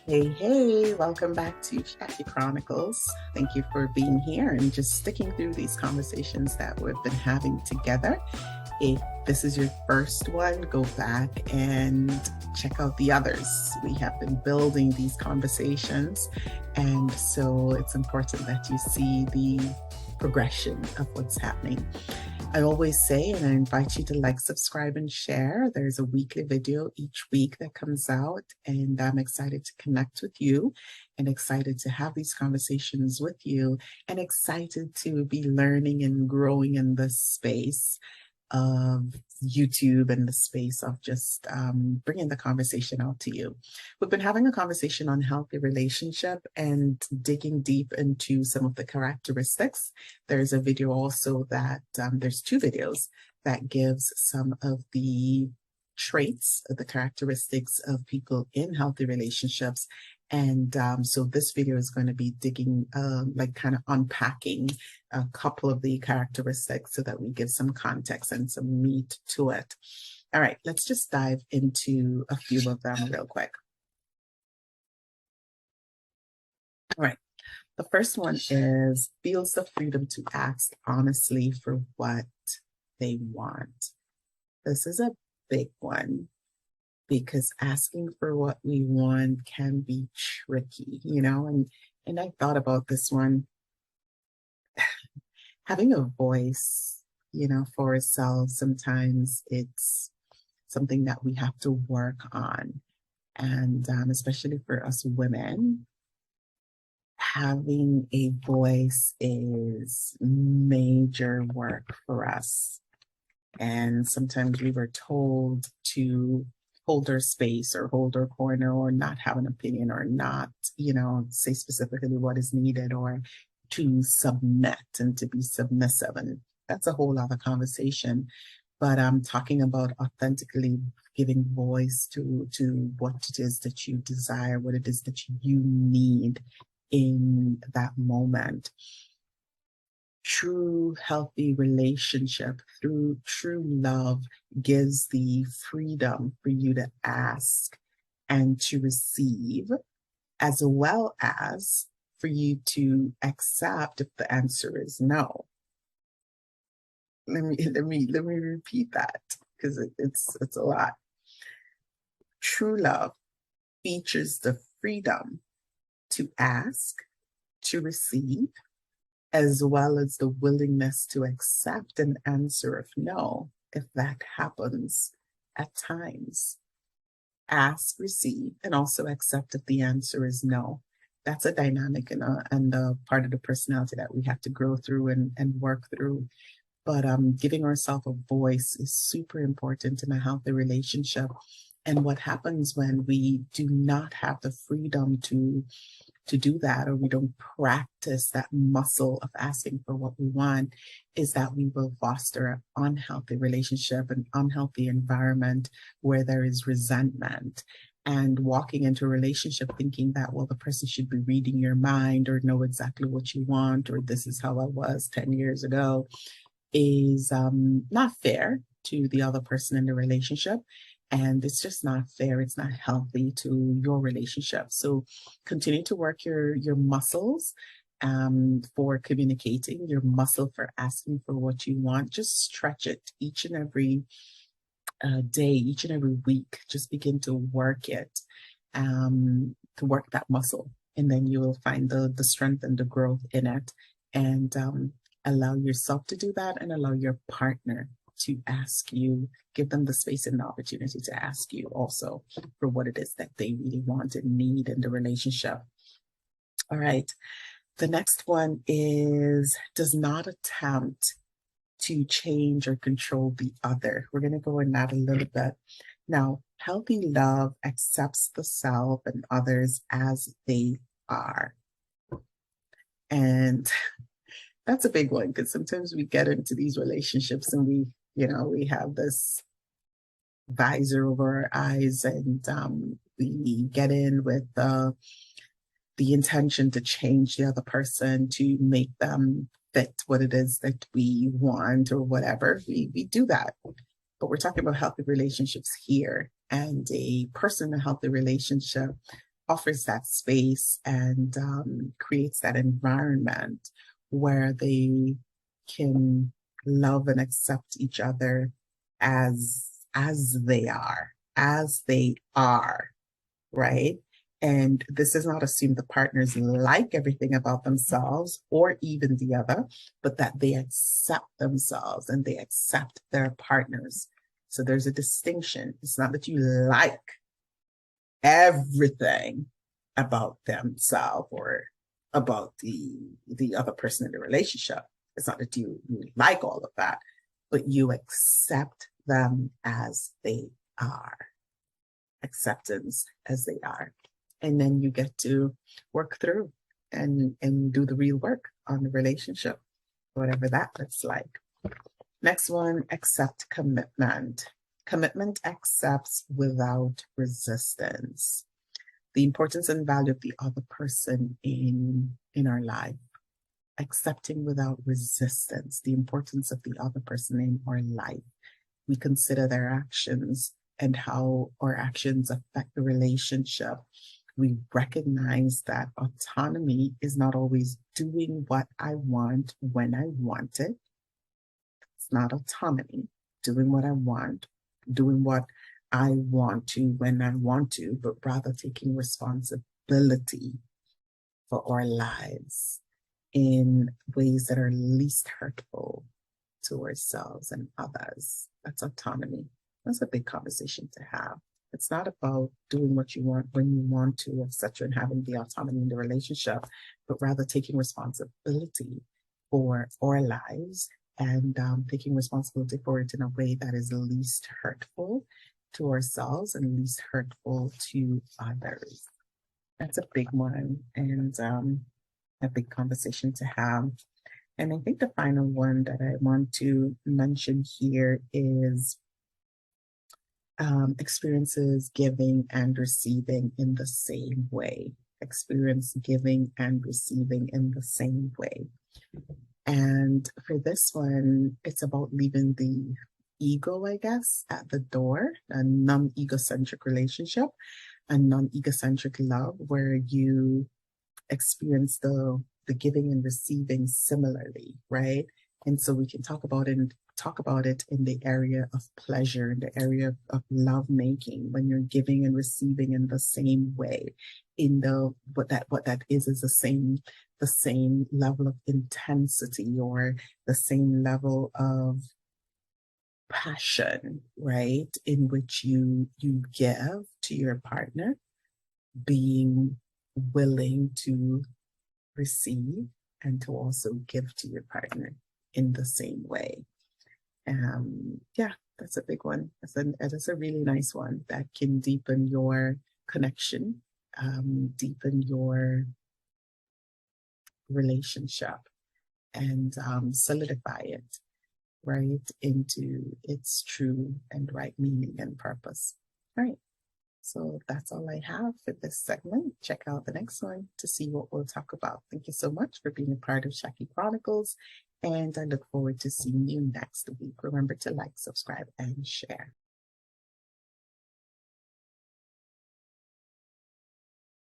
Hey, welcome back to Chatty Chronicles. Thank you for being here and just sticking through these conversations that we've been having together. If this is your first one, go back and check out the others. We have been building these conversations, and so it's important that you see the progression of what's happening. I always say, and I invite you to like, subscribe, and share. There's a weekly video each week that comes out, and I'm excited to connect with you and excited to have these conversations with you and excited to be learning and growing in this space of YouTube and the space of just bringing the conversation out to you. We've been having a conversation on healthy relationship and digging deep into some of the characteristics. There's a video also that there's two videos that gives some of the traits, of the characteristics of people in healthy relationships. And so this video is going to be digging, like kind of unpacking a couple of the characteristics so that we give some context and some meat to it. All right, let's just dive into a few of them real quick. All right, the first one is feels the freedom to ask honestly for what they want. This is a big one because asking for what we want can be tricky, and I thought about this one. Having a voice, for ourselves, sometimes it's something that we have to work on. And especially for us women, having a voice is major work for us. And sometimes we were told to hold our space or hold our corner or not have an opinion or not, say specifically what is needed or to submit and to be submissive. And that's a whole other conversation. But I'm talking about authentically giving voice to what it is that you desire, what it is that you need in that moment. True healthy relationship through true love gives the freedom for you to ask and to receive, as well as for you to accept if the answer is no. Let me repeat that because it's a lot. True love features the freedom to ask, to receive, as well as the willingness to accept an answer of no, if that happens at times. Ask, receive, and also accept if the answer is no. That's a dynamic and a part of the personality that we have to grow through and work through. But giving ourselves a voice is super important in a healthy relationship. And what happens when we do not have the freedom to do that, or we don't practice that muscle of asking for what we want, is that we will foster an unhealthy relationship, an unhealthy environment where there is resentment. And walking into a relationship thinking that, well, the person should be reading your mind or know exactly what you want, or this is how I was 10 years ago, is not fair to the other person in the relationship. And it's just not fair. It's not healthy to your relationship. So continue to work your muscles for communicating, your muscle for asking for what you want. Just stretch it each and every day, each and every week. Just begin to work it, to work that muscle. And then you will find the strength and the growth in it. And allow yourself to do that and allow your partner to ask you, give them the space and the opportunity to ask you also for what it is that they really want and need in the relationship. All right. The next one is does not attempt to change or control the other. We're going to go in that a little bit. Now, healthy love accepts the self and others as they are. And that's a big one because sometimes we get into these relationships and we have this visor over our eyes and we get in with the intention to change the other person to make them fit what it is that we want or whatever. We do that. But we're talking about healthy relationships here. And a person in a healthy relationship offers that space and creates that environment where they can love and accept each other as they are, right? And this does not assume the partners like everything about themselves or even the other, but that they accept themselves and they accept their partners. So there's a distinction. It's not that you like everything about themselves or about the other person in the relationship. It's not that you like all of that, but you accept them as they are. Acceptance as they are. And then you get to work through and do the real work on the relationship, whatever that looks like. Next one, accept commitment. Commitment accepts without resistance. The importance and value of the other person in our life. Accepting without resistance, the importance of the other person in our life. We consider their actions and how our actions affect the relationship. We recognize that autonomy is not always doing what I want when I want it. It's not autonomy, doing what I want, doing what I want to when I want to, but rather taking responsibility for our lives in ways that are least hurtful to ourselves and others. That's autonomy. That's a big conversation to have. It's not about doing what you want when you want to, etc., and having the autonomy in the relationship, but rather taking responsibility for our lives and taking responsibility for it in a way that is least hurtful to ourselves and least hurtful to others. That's a big one and a big conversation to have. And I think the final one that I want to mention here is experiences giving and receiving in the same way. Experience giving and receiving in the same way. And for this one, it's about leaving the ego, I guess, at the door, a non-egocentric relationship, a non-egocentric love where you experience the giving and receiving similarly, right? And so we can talk about it in the area of pleasure, in the area of love making, when you're giving and receiving in the same way, in the what that is the same level of intensity or the same level of passion, right? In which you give to your partner, being willing to receive and to also give to your partner in the same way. Yeah, that's a big one. That's a really nice one that can deepen your connection, deepen your relationship, and solidify it right into its true and right meaning and purpose. All right. So that's all I have for this segment. Check out the next one to see what we'll talk about. Thank you so much for being a part of Shaki Chronicles, and I look forward to seeing you next week. Remember to like, subscribe, and share.